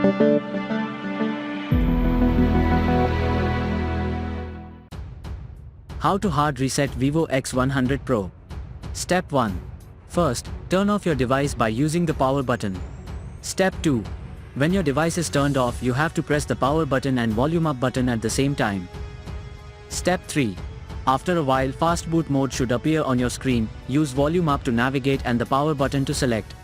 How to hard reset Vivo X100 Pro. Step 1. First, turn off your device by using the power button. Step 2. When your device is turned off, you have to press the power button and volume up button at the same time. Step 3. After a while, fast boot mode should appear on your screen. Use volume up to navigate and the power button to select.